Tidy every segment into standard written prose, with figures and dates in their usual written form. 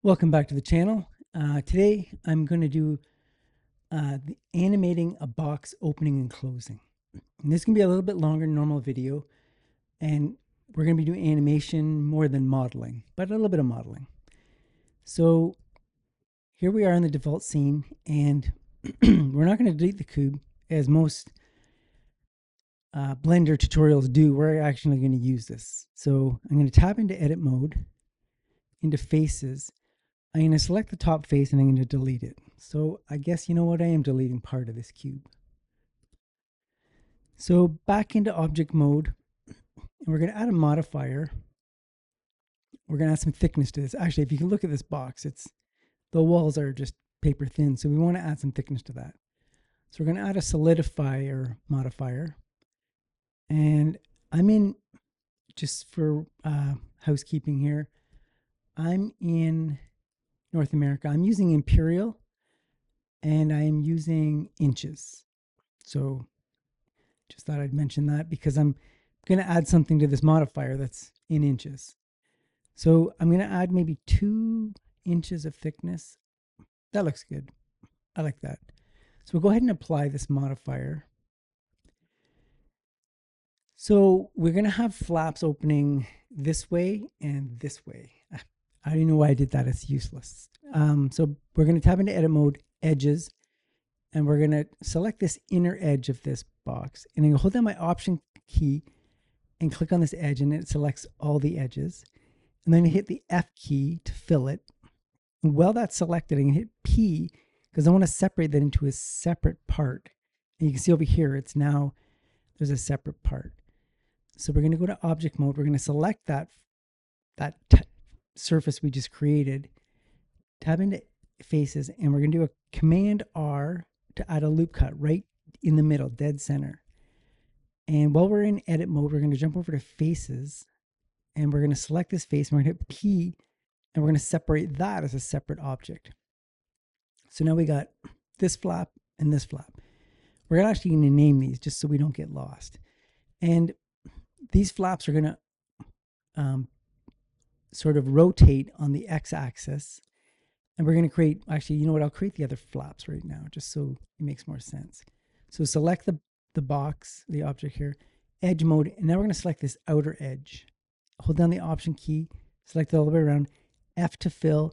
Welcome back to the channel. Today I'm going to do the animating a box opening and closing. And this can be a little bit longer than normal video, and we're going to be doing animation more than modeling, but a little bit of modeling. So here we are in the default scene, and we're not going to delete the cube as most Blender tutorials do. We're actually going to use this. So I'm going to tap into edit mode, into faces. I'm going to select the top face and I'm going to delete it. So I guess you know what, I am deleting part of this cube. So back into object mode, and we're going to add a modifier. We're going to add some thickness to this. Actually, if you can look at this box, the walls are just paper thin, so we want to add some thickness to that. So we're going to add a solidifier modifier. And I'm in, just for housekeeping here, I'm in North America. I'm using imperial, and I'm using inches. So just thought I'd mention that because I'm going to add something to this modifier that's in inches. So I'm going to add maybe 2 inches of thickness. That looks good. I like that. So we'll go ahead and apply this modifier. So we're going to have flaps opening this way and this way. I don't know why I did that. It's useless. So we're going to tap into edit mode, edges, and we're going to select this inner edge of this box. And I'm going to hold down my option key and click on this edge, and it selects all the edges. And then I hit the F key to fill it. And while that's selected, I can hit P because I want to separate that into a separate part. And you can see over here, there's a separate part. So we're going to go to object mode. We're going to select that surface we just created, tab into faces, and we're going to do a Command R to add a loop cut right in the middle, dead center. And while we're in edit mode, we're going to jump over to faces, and we're going to select this face, and we're going to hit P, and we're going to separate that as a separate object. So now we got this flap and this flap. We're actually going to name these just so we don't get lost. And these flaps are going to sort of rotate on the x-axis. And we're going to create, actually, you know what, I'll create the other flaps right now just so it makes more sense. So select the box, the object here, edge mode, and now we're going to select this outer edge. Hold down the option key, select it all the way around, F to fill,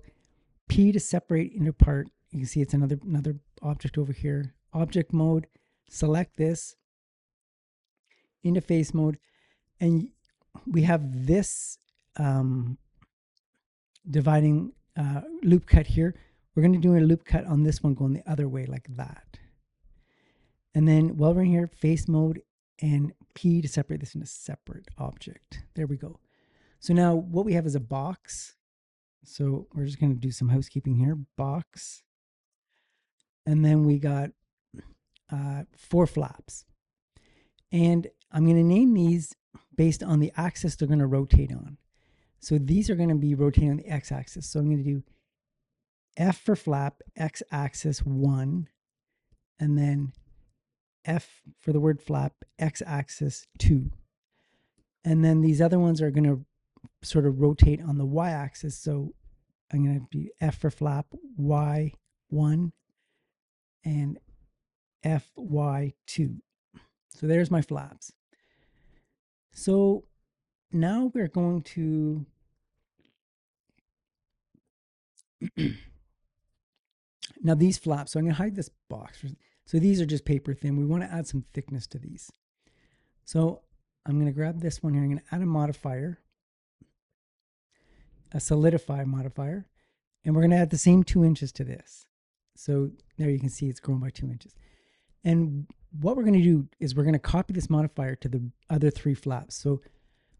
P to separate into part. You can see it's another object over here. Object mode, select this, into face mode, and we have this dividing loop cut here. We're going to do a loop cut on this one going the other way like that. And then while we're in here, face mode and P to separate this into a separate object. There we go. So now what we have is a box. So we're just going to do some housekeeping here. Box. And then we got 4 flaps. And I'm going to name these based on the axis they're going to rotate on. So these are going to be rotating on the x-axis. So I'm going to do F for flap, x-axis 1, and then F for the word flap, x-axis 2. And then these other ones are going to sort of rotate on the y-axis. So I'm going to be F for flap, y1, and fy2. So there's my flaps. So now we're going to now these flaps, so I'm going to hide this box. So these are just paper thin. We want to add some thickness to these. So I'm going to grab this one here. I'm going to add a modifier, a solidify modifier, and we're going to add the same 2 inches to this. So there you can see it's grown by 2 inches. And what we're going to do is we're going to copy this modifier to the other 3 flaps. So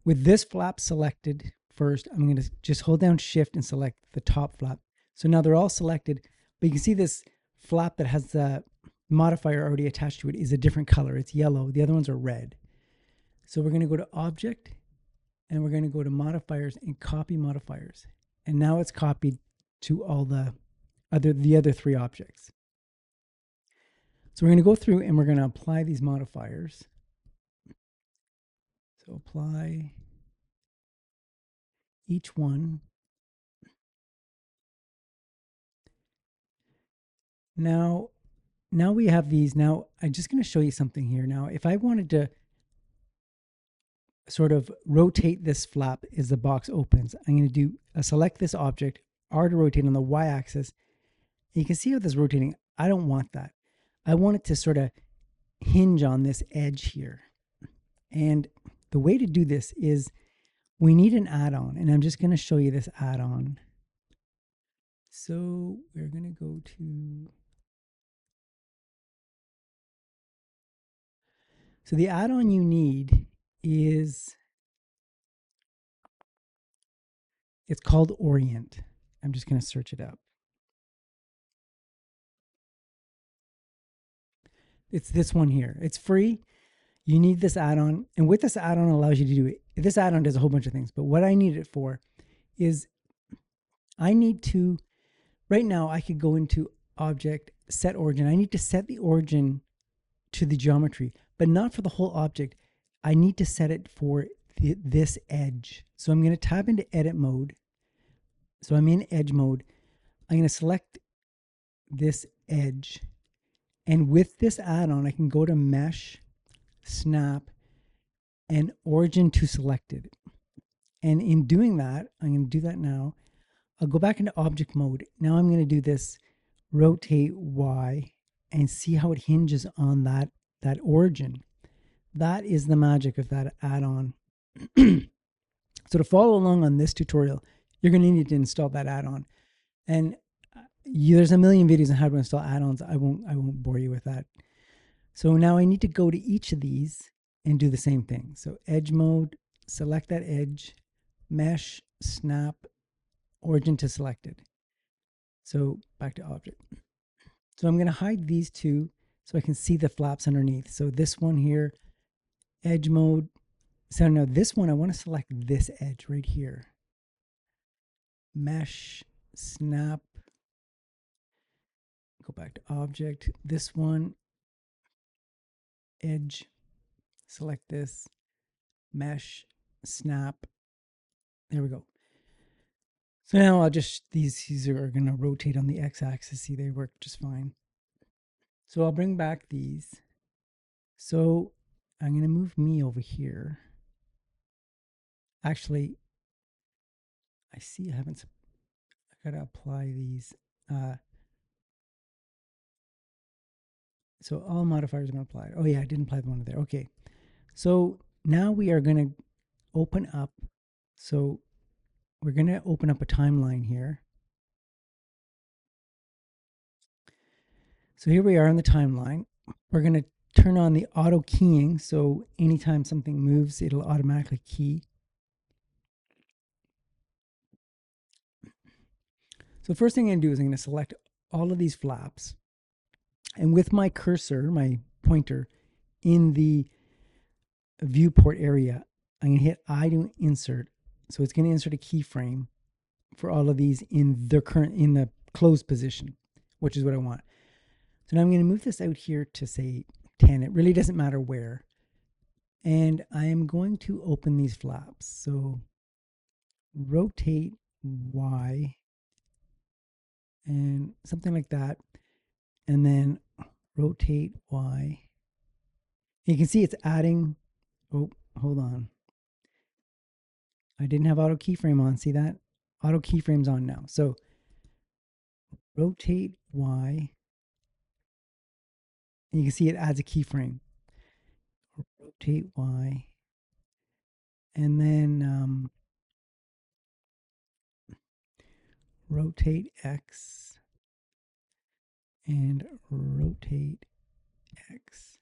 with this flap selected first, I'm going to just hold down shift and select the top flap. So now they're all selected, but you can see this flap that has the modifier already attached to it is a different color. It's yellow. The other ones are red. So we're going to go to object, and we're going to go to modifiers and copy modifiers. And now it's copied to all the other 3 objects. So we're going to go through and we're going to apply these modifiers. So apply each one. Now, now we have these. Now I'm just going to show you something here. Now, if I wanted to sort of rotate this flap as the box opens, I'm going to do select this object, R to rotate on the Y axis. You can see how this is rotating. I don't want that. I want it to sort of hinge on this edge here. And the way to do this is we need an add-on, and I'm just going to show you this add-on. So we're going to go to, so the add-on you need is, it's called Orient. I'm just going to search it up. It's this one here. It's free. You need this add-on, and what this add-on allows you to do, this add-on does a whole bunch of things, but what I need it for is I need to, right now I could go into object, set origin. I need to set the origin to the geometry, but not for the whole object. I need to set it for this edge. So I'm going to tab into edit mode. So I'm in edge mode. I'm going to select this edge. And with this add-on, I can go to mesh, snap, and origin to selected. And in doing that, I'm going to do that now. I'll go back into object mode. Now I'm going to do this rotate Y and see how it hinges on that origin. That is the magic of that add-on. So to follow along on this tutorial, you're going to need to install that add-on. And there's a million videos on how to install add-ons. I won't bore you with that. So now I need to go to each of these and do the same thing. So edge mode, select that edge, mesh, snap, origin to selected. So back to object. So I'm going to hide these two so I can see the flaps underneath. So this one here, edge mode. So now this one, I want to select this edge right here. Mesh, snap, go back to object. This one, edge, select this, mesh, snap. There we go. So now I'll just, these are going to rotate on the x-axis. See, they work just fine. So I'll bring back these. So I'm going to move me over here. Actually, I see I haven't, I got to apply these. So all modifiers are going to apply. Oh yeah, I didn't apply the one there. Okay. So now we are going to open up. So we're going to open up a timeline here. So here we are on the timeline. We're going to turn on the auto keying. So anytime something moves, it'll automatically key. So the first thing I'm going to do is I'm going to select all of these flaps. And with my cursor, my pointer, in the viewport area, I'm going to hit I to insert. So it's going to insert a keyframe for all of these in the closed position, which is what I want. So now I'm going to move this out here to say 10. It really doesn't matter where. And I am going to open these flaps. So rotate Y and something like that. And then rotate Y. You can see it's adding. Oh, hold on. I didn't have auto keyframe on. See that? Auto keyframe's on now. So rotate Y. And you can see it adds a keyframe. Rotate Y. And then rotate X. And rotate X.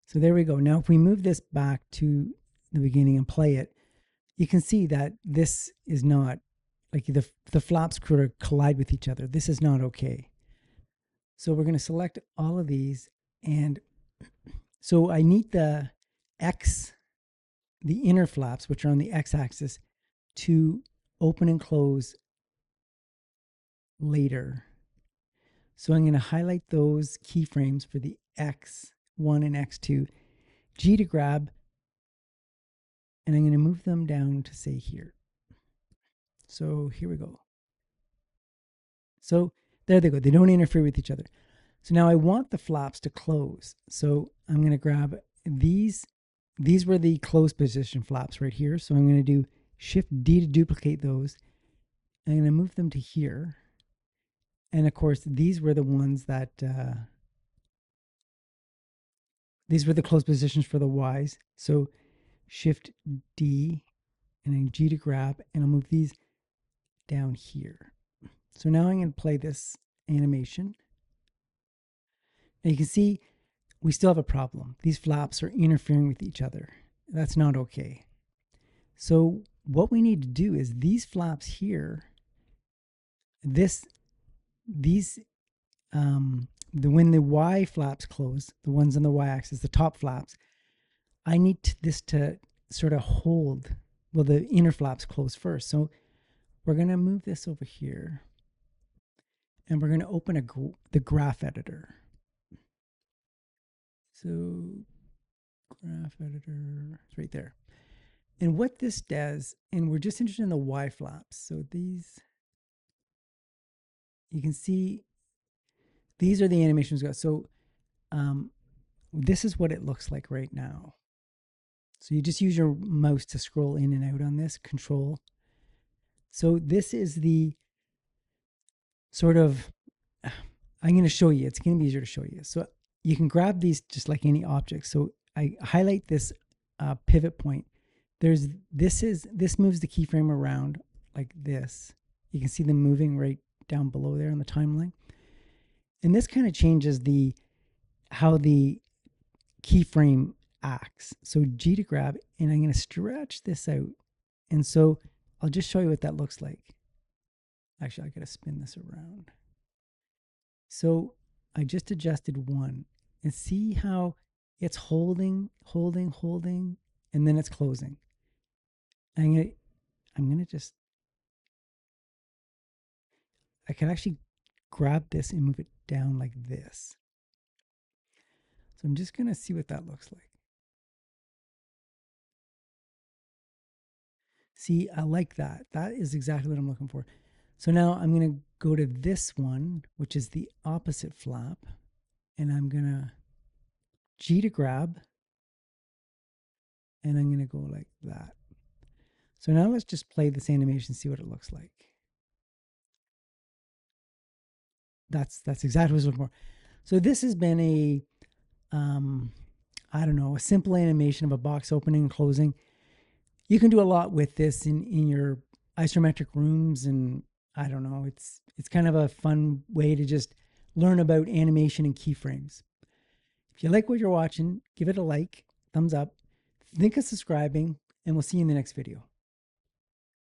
So there we go. Now if we move this back to the beginning and play it, you can see that this is not, like the flaps could of collide with each other. This is not okay. So we're going to select all of these, and so I need the X, the inner flaps, which are on the X-axis, to open and close later. So I'm going to highlight those keyframes for the X1 and X2, G to grab, and I'm going to move them down to say here. So here we go. So there they go. They don't interfere with each other. So now I want the flaps to close. So I'm going to grab these. These were the close position flaps right here. So I'm going to do Shift D to duplicate those. I'm going to move them to here. And of course, these were the ones that, these were the close positions for the Ys. So Shift D and then G to grab, and I'll move these down here. So now I'm going to play this animation. Now you can see we still have a problem. These flaps are interfering with each other. That's not okay. So what we need to do is these flaps here, when the Y flaps close, the ones on the Y axis, the top flaps, I need this to sort of hold, well, the inner flaps close first. So we're going to move this over here and we're going to open the graph editor. So graph editor, it's right there. And what this does, and we're just interested in the Y flaps. So these, you can see, these are the animations we got. So this is what it looks like right now. So you just use your mouse to scroll in and out on this, control. So this is the sort of, I'm going to show you, it's going to be easier to show you. So you can grab these just like any object. So I highlight this pivot point. This moves the keyframe around like this. You can see them moving right down below there on the timeline. And this kind of changes how the keyframe acts. So G to grab, and I'm going to stretch this out. And so I'll just show you what that looks like. Actually, I got to spin this around. So I just adjusted one, and see how it's holding, and then it's closing. I'm gonna just, I can actually grab this and move it down like this. So I'm just gonna see what that looks like. See, I like that. That is exactly what I'm looking for. So now I'm gonna go to this one, which is the opposite flap, and I'm gonna G to grab, and I'm gonna go like that. So now let's just play this animation, see what it looks like. That's exactly what I was looking for. So this has been a, I don't know, a simple animation of a box opening and closing. You can do a lot with this in your isometric rooms, and I don't know, it's kind of a fun way to just learn about animation and keyframes. If you like what you're watching, give it a like, thumbs up, think of subscribing, and we'll see you in the next video.